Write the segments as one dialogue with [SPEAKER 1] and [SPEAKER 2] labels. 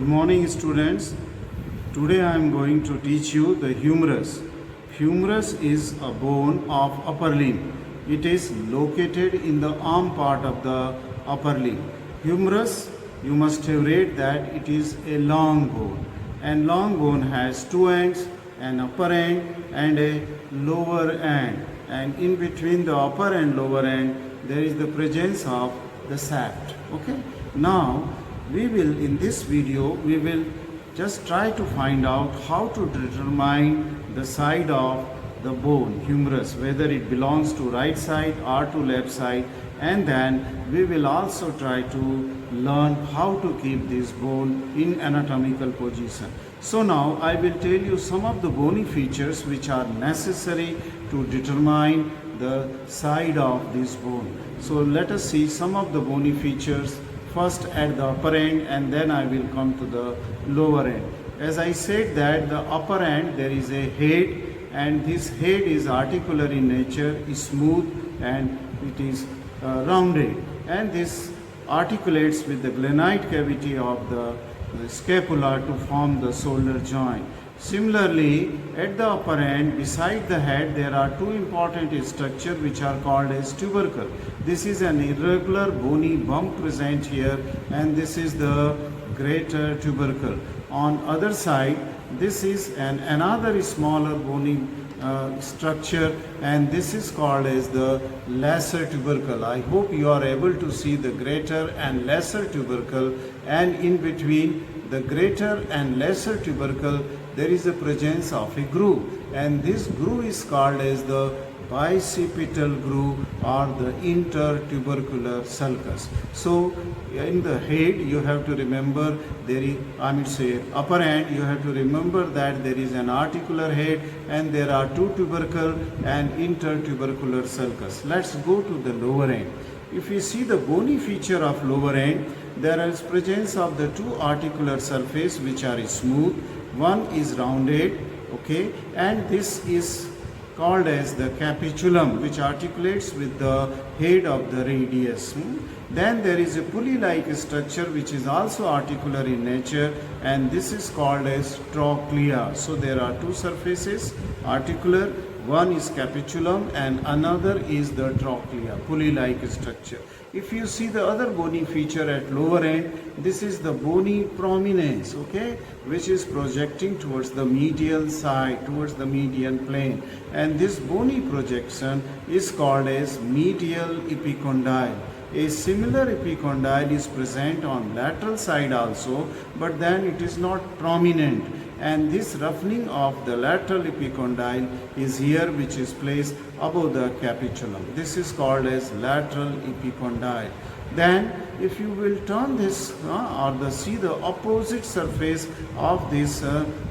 [SPEAKER 1] Good morning, students. Today I am going to teach you the humerus. Humerus is a bone of upper limb. It is located in the arm part of the upper limb. Humerus, you must have read that it is a long bone, and long bone has two ends, an upper end and a lower end, and in between the upper and lower end there is the presence of the shaft. Okay, now we will, in this video, we will just try to find out how to determine the side of the bone, humerus, whether it belongs to right side or to left side, and then we will also try to learn how to keep this bone in anatomical position. So now I will tell you some of the bony features which are necessary to determine the side of this bone. So let us see some of the bony features first at the upper end, and then I will come to the lower end. As I said that the upper end there is a head, and this head is articular in nature, is smooth, and it is rounded, and this articulates with the glenite cavity of the scapula to form the shoulder joint. Similarly, at the upper end, beside the head, there are two important structures which are called as tubercle. This is an irregular bony bump present here, and this is the greater tubercle. On other side, this is another smaller bony structure, and this is called as the lesser tubercle. I hope you are able to see the greater and lesser tubercle, and in between the greater and lesser tubercle there is a presence of a groove, and this groove is called as the bicipital groove or the intertubercular sulcus. So in the head you have to remember there is, upper end, you have to remember that there is an articular head and there are two tubercle and intertubercular sulcus. Let's go to the lower end. If you see the bony feature of lower end, there is presence of the two articular surface which are smooth. One is rounded, okay, and this is called as the capitulum, which articulates with the head of the radius. Then there is a pulley-like structure which is also articular in nature, and this is called as trochlea. So there are two surfaces, articular, one is capitulum and another is the trochlea, pulley-like structure. If you see the other bony feature at lower end, this is the bony prominence, okay, which is projecting towards the medial side, towards the median plane, and this bony projection is called as medial epicondyle. A similar epicondyle is present on lateral side also, but then it is not prominent, and this roughening of the lateral epicondyle is here, which is placed above the capitulum. This is called as lateral epicondyle. Then if you will turn this see the opposite surface of this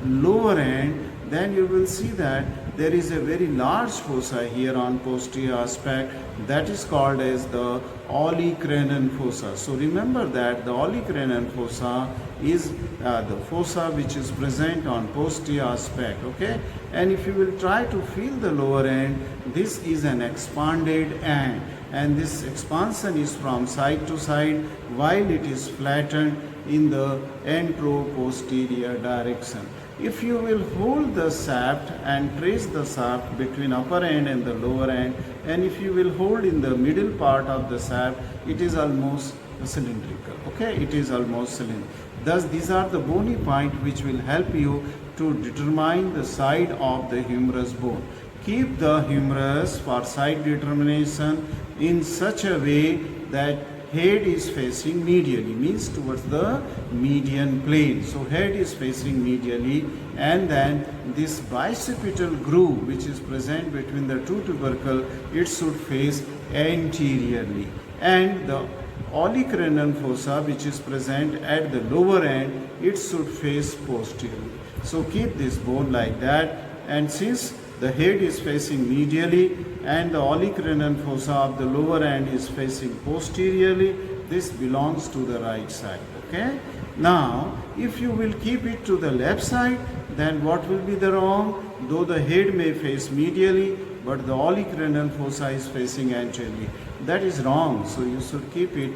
[SPEAKER 1] lower end, then you will see that there is a very large fossa here on posterior aspect, that is called as the olecranon fossa. So remember that the olecranon fossa is the fossa which is present on posterior aspect, okay. And if you will try to feel the lower end, this is an expanded end, and this expansion is from side to side while it is flattened in the antero-posterior direction. If you will hold the shaft and trace the shaft between upper end and the lower end, and if you will hold in the middle part of the shaft, it is almost cylindrical, okay, it is almost cylindrical. Thus these are the bony points which will help you to determine the side of the humerus bone. Keep the humerus for side determination in such a way that head is facing medially, means towards the median plane. So head is facing medially, and then this bicipital groove which is present between the two tubercle, it should face anteriorly, and the olecranon fossa which is present at the lower end, it should face posteriorly. So keep this bone like that, and since the head is facing medially and the olecranon fossa of the lower end is facing posteriorly, this belongs to the right side, okay. Now if you will keep it to the left side, then what will be the wrong? Though the head may face medially, but the olecranon fossa is facing anteriorly. That is wrong. So you should keep it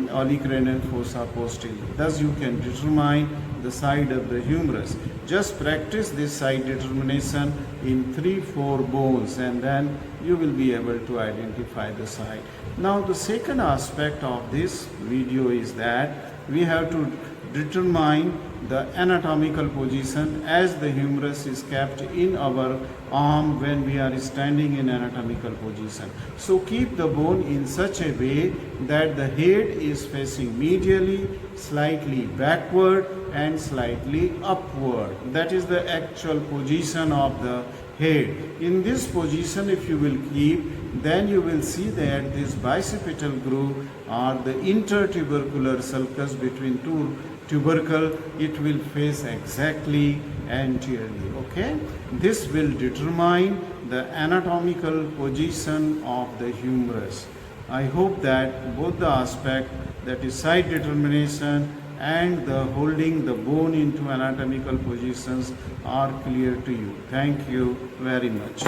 [SPEAKER 1] olecranon fossa posterior. Thus you can determine the side of the humerus. Just practice this side determination in 3-4 bones, and then you will be able to identify the side. Now the second aspect of this video is that we have to determine the anatomical position as the humerus is kept in our arm when we are standing in anatomical position. So keep the bone in such a way that the head is facing medially, slightly backward and slightly upward. That is the actual position of the head. In this position if you will keep, then you will see that this bicipital groove or the intertubercular sulcus between two tubercle, it will face exactly anteriorly. Okay, this will determine the anatomical position of the humerus. I hope that both the aspect, that is side determination and the holding the bone into anatomical positions, are clear to you. Thank you very much.